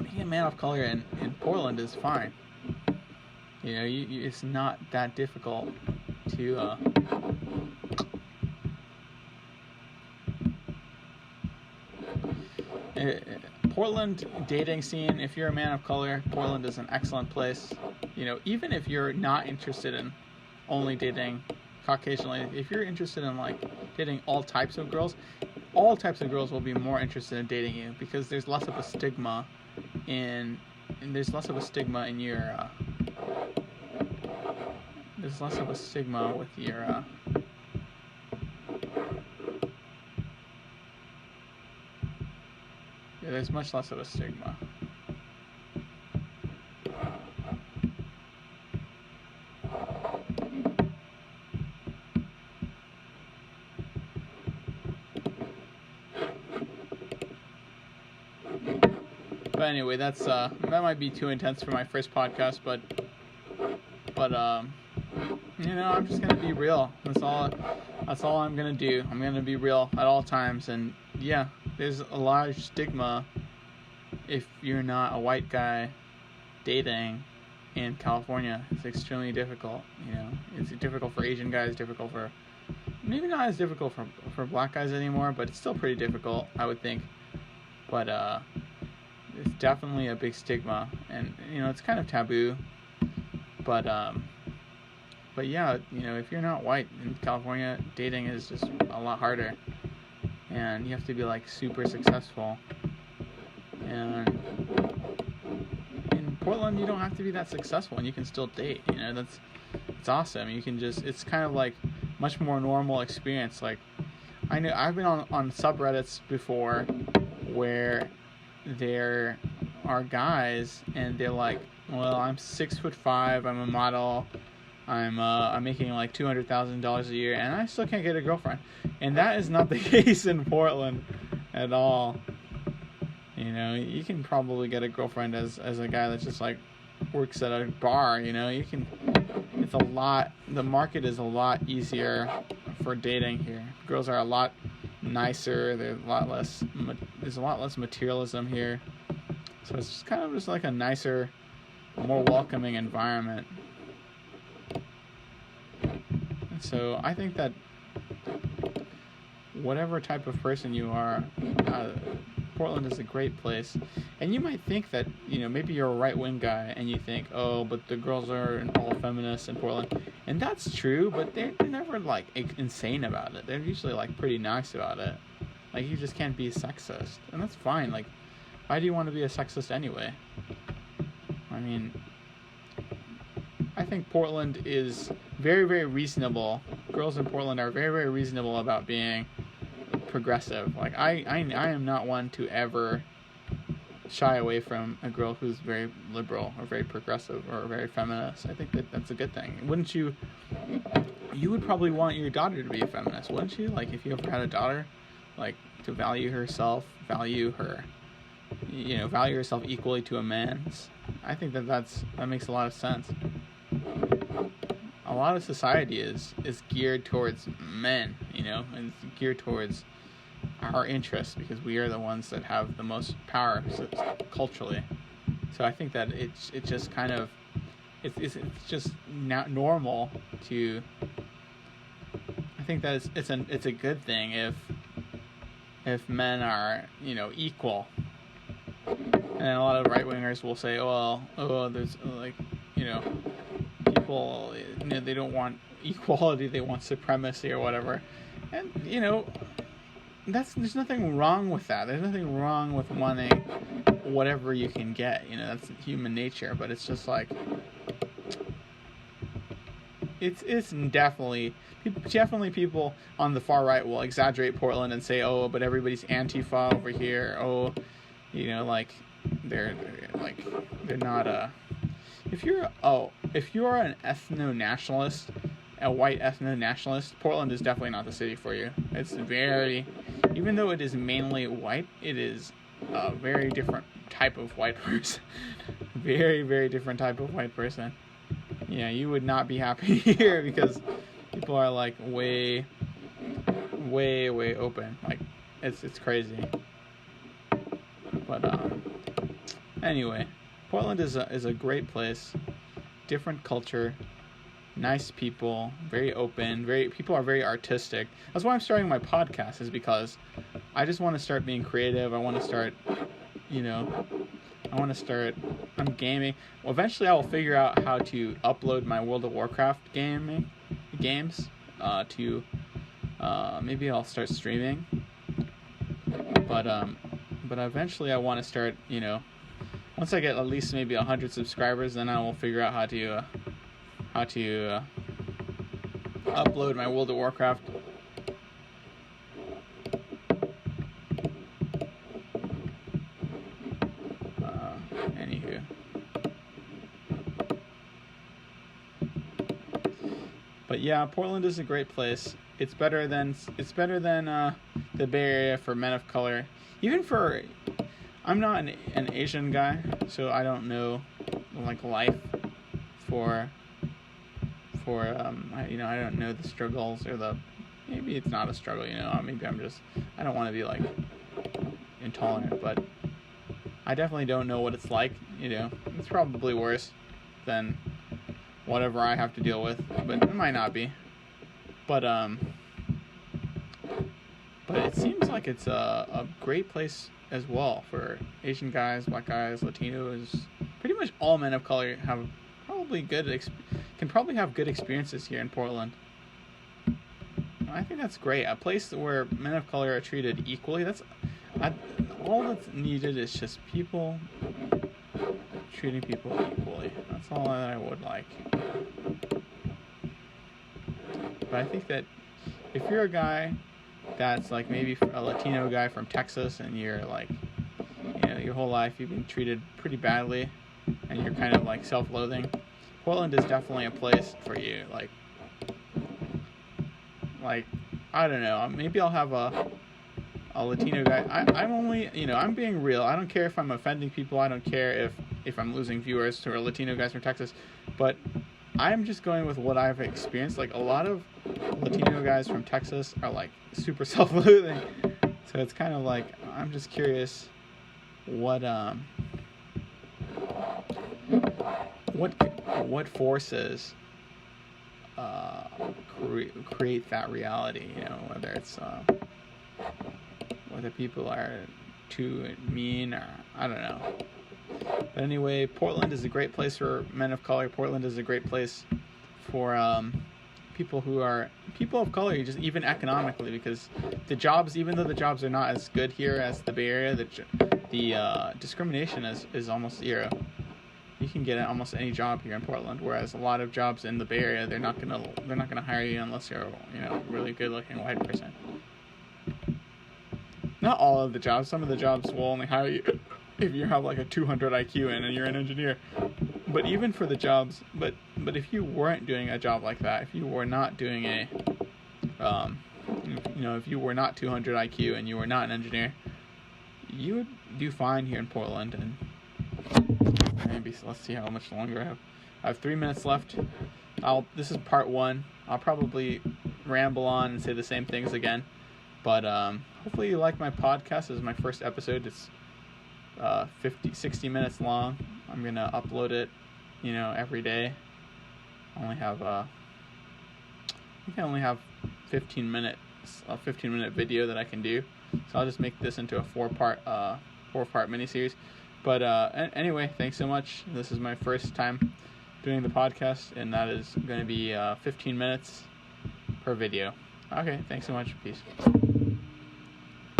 being a man of color in Portland is fine. You know, it's not that difficult to Portland dating scene. If you're a man of color, Portland is an excellent place. You know, even if you're not interested in only dating Caucasian, if you're interested in like dating all types of girls will be more interested in dating you because there's less of a stigma in there's less of a stigma in your there's less of a stigma with your yeah, there's much less of a stigma. But anyway, that might be too intense for my first podcast, but you know, I'm just gonna be real. That's all I'm gonna do. I'm gonna be real at all times, and yeah, there's a large stigma if you're not a white guy dating in California. It's extremely difficult. You know, it's difficult for Asian guys, difficult for maybe not as difficult for black guys anymore, but it's still pretty difficult, I would think. But it's definitely a big stigma, and you know, it's kind of taboo. But yeah, you know, if you're not white in California, dating is just a lot harder, and you have to be like super successful. And in Portland, you don't have to be that successful, and you can still date. You know, it's awesome. You can just, it's kind of like much more normal experience. Like, I know I've been on subreddits before where there are guys and they're like, well, I'm 6'5", I'm a model, I'm making like $200,000 a year, and I still can't get a girlfriend. And that is not the case in Portland at all. You know, you can probably get a girlfriend as a guy that just like works at a bar. You know, it's a lot. The market is a lot easier for dating here. Girls are a lot nicer. There's a lot less materialism here. So it's just kind of just like a nicer, more welcoming environment. And so I think that whatever type of person you are, Portland is a great place. And you might think that, you know, maybe you're a right-wing guy and you think, oh, but the girls are all feminists in Portland. And that's true, but they're never like insane about it. They're usually like pretty nice about it. Like, you just can't be sexist. And that's fine. Like, why do you want to be a sexist anyway? I mean, I think Portland is very, very reasonable. Girls in Portland are very, very reasonable about being progressive. Like, I am not one to ever shy away from a girl who's very liberal or very progressive or very feminist. I think that's a good thing. Wouldn't you? You would probably want your daughter to be a feminist, wouldn't you? Like, if you ever had a daughter, like, to value herself, value herself equally to a man's. I think that makes a lot of sense. A lot of society is geared towards men, you know, and it's geared towards our interests because we are the ones that have the most power culturally. So I think that it's just kind of it's just not normal to. I think that it's a good thing if men are, you know, equal. And a lot of right wingers will say, oh, there's like, you know, people, you know, they don't want equality, they want supremacy or whatever. And, you know, there's nothing wrong with that. There's nothing wrong with wanting whatever you can get. You know, that's human nature. But it's just like, it's definitely people on the far right will exaggerate Portland and say, oh, but everybody's Antifa over here. Oh, you know, like they're not if you're an ethno-nationalist, a white ethno-nationalist, Portland is definitely not the city for you. It's even though it is mainly white, it is a very different type of white person. Very, very different type of white person. Yeah, you would not be happy here because people are like way, way, way open. Like, it's crazy. But Anyway, Portland is a great place, different culture, nice people, very open, people are very artistic. That's why I'm starting my podcast, is because I just want to start being creative. I want to start, I'm gaming. Well, eventually I will figure out how to upload my World of Warcraft games to maybe I'll start streaming. But eventually I want to start, once I get at least maybe 100 subscribers, then I will figure out how to upload my World of Warcraft. Anywho. But yeah, Portland is a great place. It's better than the Bay Area for men of color. I'm not an Asian guy, so I don't know like life for I don't know the struggles or maybe it's not a struggle, maybe I don't want to be like intolerant, but I definitely don't know what it's like, it's probably worse than whatever I have to deal with, but it might not be, but it seems like it's a great place as well for Asian guys, black guys, Latinos. Pretty much all men of color have can probably have good experiences here in Portland. I think that's great. A place where men of color are treated equally. All that's needed is just people treating people equally. That's all that I would like. But I think that if you're a guy that's like maybe a Latino guy from Texas, and you're like, your whole life you've been treated pretty badly, and you're kind of like self-loathing, Portland is definitely a place for you. Like I don't know, maybe I'll have a Latino guy. I'm only, I'm being real. I don't care if I'm offending people. I don't care if I'm losing viewers to Latino guys from Texas, but I'm just going with what I've experienced. Like, a lot of Latino guys from Texas are like super self-loathing, so it's kind of like, I'm just curious what forces create that reality, whether it's whether people are too mean, or I don't know. But anyway, Portland is a great place for men of color. Portland is a great place for people of color, just even economically, because the jobs, even though the jobs are not as good here as the Bay Area, the discrimination is almost zero. You can get almost any job here in Portland, whereas a lot of jobs in the Bay Area, they're not gonna hire you unless you're a really good looking white person. Not all of the jobs. Some of the jobs will only hire you if you have like a 200 IQ and you're an engineer. But even for the jobs, but if you weren't doing a job like that, if you were not doing if you were not 200 IQ and you were not an engineer, you would do fine here in Portland. And maybe, let's see how much longer I have. I have 3 minutes left. This is part 1. I'll probably ramble on and say the same things again. But hopefully you like my podcast. This is my first episode. It's 60 minutes long. I'm going to upload it, every day. I think I only have 15 minutes, a 15-minute video that I can do. So I'll just make this into a four-part miniseries. But anyway, thanks so much. This is my first time doing the podcast, and that is going to be 15 minutes per video. Okay, thanks so much. Peace.